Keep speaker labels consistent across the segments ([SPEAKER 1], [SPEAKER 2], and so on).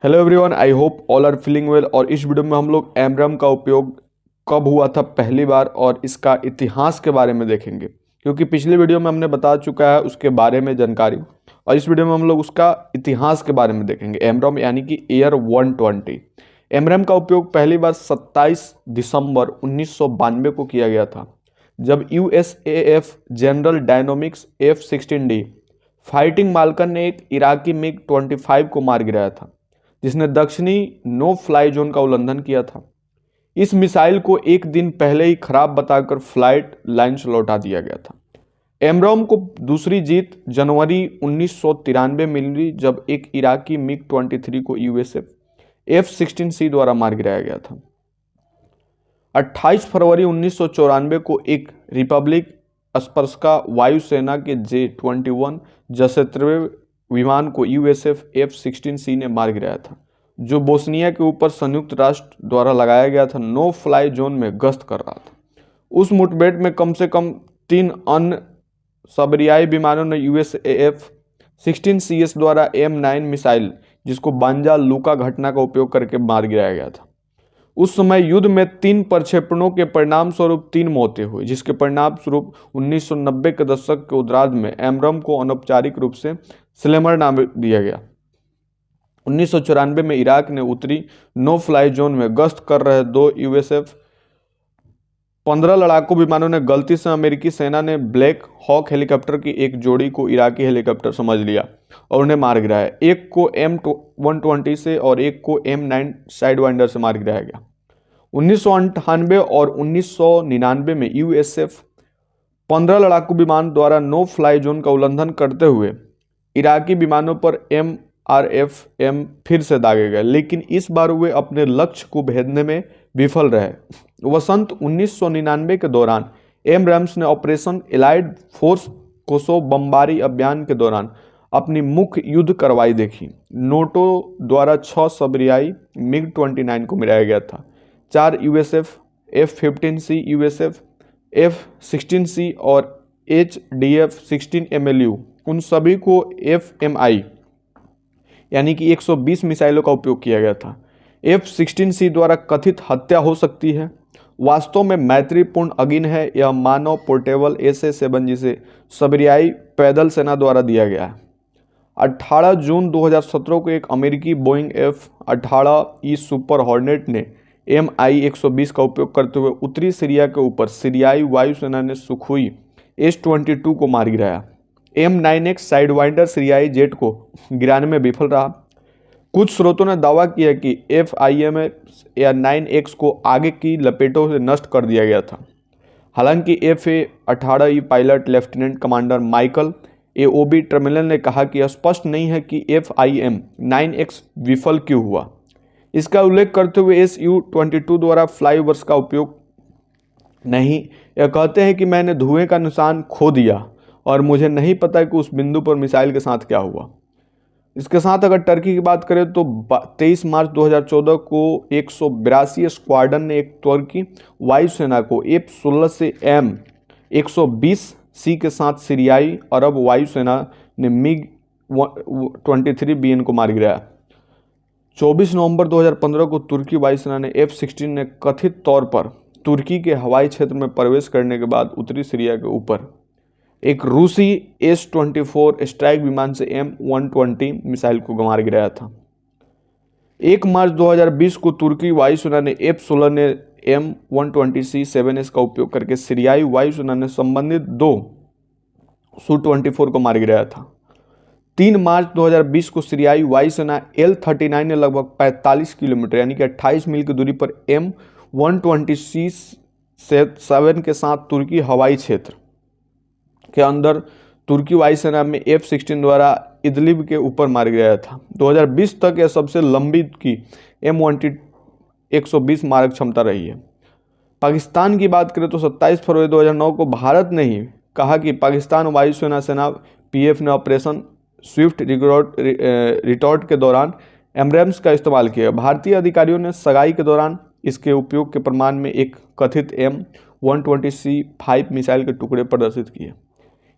[SPEAKER 1] Hello everyone, I hope all are feeling well. और इस video में हम लोग एमरैम का उपयोग कब हुआ था पहली बार और इसका इतिहास के बारे में देखेंगे, क्योंकि पिछली वीडियो में हमने बता चुका है उसके बारे में जानकारी। और इस वीडियो में हम लोग उसका इतिहास के बारे में देखेंगे। एमरैम यानी कि एयर 120। एमरैम का उपयोग पहली बार 27 दिसंबर 1992 को किया गया था, जब यूएसएएफ जनरल डायनामिक्स F-16D फाइटिंग माल्कन ने एक इराकी मिग 25 को मार गिराया था, जिसने दक्षिणी नो फ्लाई जोन का उल्लंघन किया था। इस मिसाइल को एक दिन पहले ही खराब बताकर फ्लाइट लाइन से लौटा दिया गया था। एमरैम को दूसरी जीत जनवरी 1993 में मिली, जब एक इराकी मिग 23 को यूएसएफ F-16C द्वारा मार गिराया गया था। 28 फरवरी 1994 को एक रिपब्लिक स्पर्शका वायुसेना के J-21 जसत्रेव विमान को यूएसएफ F-16C ने मार गिराया था, जो बोस्निया के ऊपर संयुक्त राष्ट्र द्वारा लगाया गया था नो फ्लाई जोन में गश्त कर रहा था। उस मुठभेड़ में कम से कम 3 अन्य सबरियाई विमानों ने यूएसएफ 16CS द्वारा M9 मिसाइल, जिसको बांजा लूका घटना का उपयोग करके मार गिराया गया था। उस समय युद्ध में 3 प्रक्षेपणों के परिणाम स्वरूप 3 मौतें हुई, जिसके परिणाम स्वरूप 1990 के दशक के उत्तरार्ध में एमरैम को अनौपचारिक रूप से स्लेमर नाम दिया गया। 1994 में इराक ने उत्तरी नो फ्लाई जोन में गश्त कर रहे 2 यूएसएफ 15 लड़ाकू विमानों ने गलती से अमेरिकी सेना ने ब्लैक हॉक हेलीकॉप्टर की एक जोड़ी को इराकी हेलीकॉप्टर समझ लिया और उन्हें मार गिराया। एक को M120 से और एक को M9 साइडवाइंडर से मार गिराया गया। 1998 और 1999 में यूएसएफ 15 लड़ाकू विमान द्वारा नो फ्लाई जोन का उल्लंघन करते हुए इराकी विमानों पर MRFM फिर से दागे गए, लेकिन इस बार वे अपने लक्ष्य को भेदने में विफल रहे। वसंत 1999 के दौरान एमरैम्स ने ऑपरेशन एलाइड फोर्स कोसो बमबारी अभियान के दौरान अपनी मुख्य युद्ध कार्रवाई देखी। नोटो द्वारा 6 सबरियाई मिग 29 को मिलाया गया था। 4 यूएसएफ F-15C, यूएसएफ F-16C और HDF-16 MLU, उन सभी को FMI यानी कि 120 मिसाइलों का उपयोग किया गया था। F-16C द्वारा कथित हत्या हो सकती है, वास्तव में मैत्रीपूर्ण अगिन है। यह मानव पोर्टेबल SA-7, जिसे सबरियाई पैदल सेना द्वारा दिया गया है। 18 जून 2017 को एक अमेरिकी बोइंग F-18E सुपर हॉर्नेट ने Mi-120 का उपयोग करते हुए उत्तरी सीरिया के ऊपर सीरियाई वायुसेना ने सुखोई S-22 को मार गिराया। M9X साइडवाइंडर सीरियाई जेट को गिराने में विफल रहा। कुछ स्रोतों ने दावा किया कि FIMS या 9X को आगे की लपेटों से नष्ट कर दिया गया था। हालांकि FA-18E pilot lieutenant commander Michael AOB terminal ने कहा कि यह स्पष्ट नहीं है कि FIM-9X विफल क्यों हुआ। इसका उल्लेख करते हुए Su-22 द्वारा फ्लाईओवर्स का उपयोग नहीं, यह कहते हैं कि मैंने धुएं का निशान खो दिया और मुझे नहीं पता कि उस बिंदु पर मिसाइल के साथ क्या हुआ। इसके साथ अगर टर्की की बात करें तो 23 मार्च 2014 को 182 स्क्वाड्रन ने एक तुर्की वायुसेना को F-16 से M-120C के साथ सीरियाई अरब वायुसेना ने मिग 23BN को मार गिराया। 24 नवंबर 2015 को तुर्की वायुसेना ने F-16 ने कथित तौर पर तुर्की के हवाई क्षेत्र में प्रवेश करने के बाद उत्तरी सीरिया के ऊपर एक रूसी S-24 स्ट्राइक विमान से M120 मिसाइल को मार गिराया था। 1 मार्च 2020 को तुर्की वायुसेना ने F-16 ने M120C-7S का उपयोग करके सीरियाई वायुसेना ने संबंधित 2 Su-24 को मार गिराया था। 3 मार्च 2020 को सीरियाई वायुसेना L-39 ने लगभग 45 किलोमीटर यानी कि 28 मील की दूरी पर M120C-7 के साथ तुर्की हवाई क्षेत्र के अंदर तुर्की वायुसेना में F-16 द्वारा इदलिब के ऊपर मार गिराया था। 2020 तक यह सबसे लंबी की M120 मारक क्षमता रही है। पाकिस्तान की बात करें तो 27 फरवरी 2009 को भारत ने ही कहा कि पाकिस्तान वायुसेना सेना PF ने ऑपरेशन स्विफ्ट रिटॉर्ट के दौरान एमरैम्स का इस्तेमाल किया। भारतीय अधिकारियों ने सगाई के दौरान इसके उपयोग के प्रमाण में एक कथित M120C-5 मिसाइल के टुकड़े प्रदर्शित किए।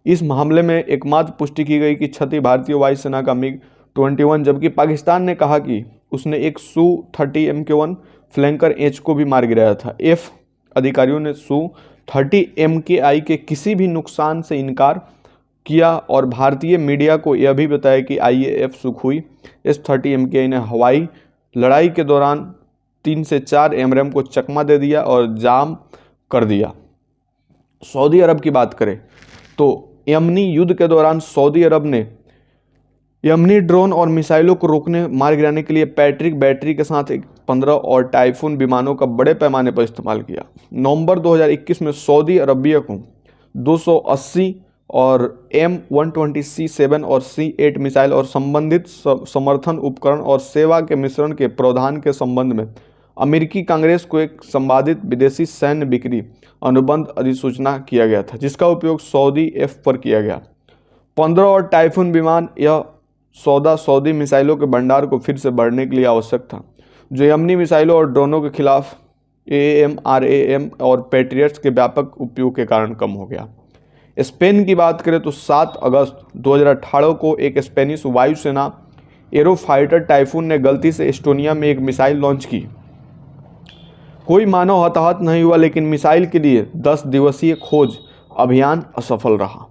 [SPEAKER 1] इस मामले में एकमात्र पुष्टि की गई कि क्षति भारतीय वायुसेना का मिग 21, जबकि पाकिस्तान ने कहा कि उसने एक Su-30 Mk1 फ्लैंकर एच को भी मार गिराया था। एफ अधिकारियों ने Su-30 MKI के किसी भी नुकसान से इनकार किया और भारतीय मीडिया को यह भी बताया कि IAF सुखोई S-30 MKI ने हवाई लड़ाई के दौरान 3 से 4 एमरएम को चकमा दे दिया और जाम कर दिया। सऊदी अरब की बात करें तो यमनी युद्ध के दौरान सऊदी अरब ने यमनी ड्रोन और मिसाइलों को रोकने मार गिराने के लिए पैट्रिक बैटरी के साथ 15 और टाइफून विमानों का बड़े पैमाने पर इस्तेमाल किया। नवंबर 2021 में सऊदी अरबिया को 280 और M120C7 और C8 मिसाइल और संबंधित समर्थन उपकरण और सेवा के मिश्रण के प्रावधान के संबंध में अमेरिकी कांग्रेस को एक संवादित विदेशी सैन्य बिक्री अनुबंध अधिसूचना किया गया था, जिसका उपयोग सऊदी एफ पर किया गया। 15 और टाइफून विमान, यह सौदा सऊदी मिसाइलों के भंडार को फिर से बढ़ने के लिए आवश्यक था, जो यमनी मिसाइलों और ड्रोनों के खिलाफ AAM, RAM और पैट्रियट्स के व्यापक उपयोग के कारण कम हो गया। स्पेन की बात करें तो 7 अगस्त 2018 को एक स्पेनिश वायुसेना एरोफाइटर टाइफून ने गलती से एस्टोनिया में एक मिसाइल लॉन्च की। कोई मानव हताहत नहीं हुआ, लेकिन मिसाइल के लिए 10 दिवसीय खोज अभियान असफल रहा।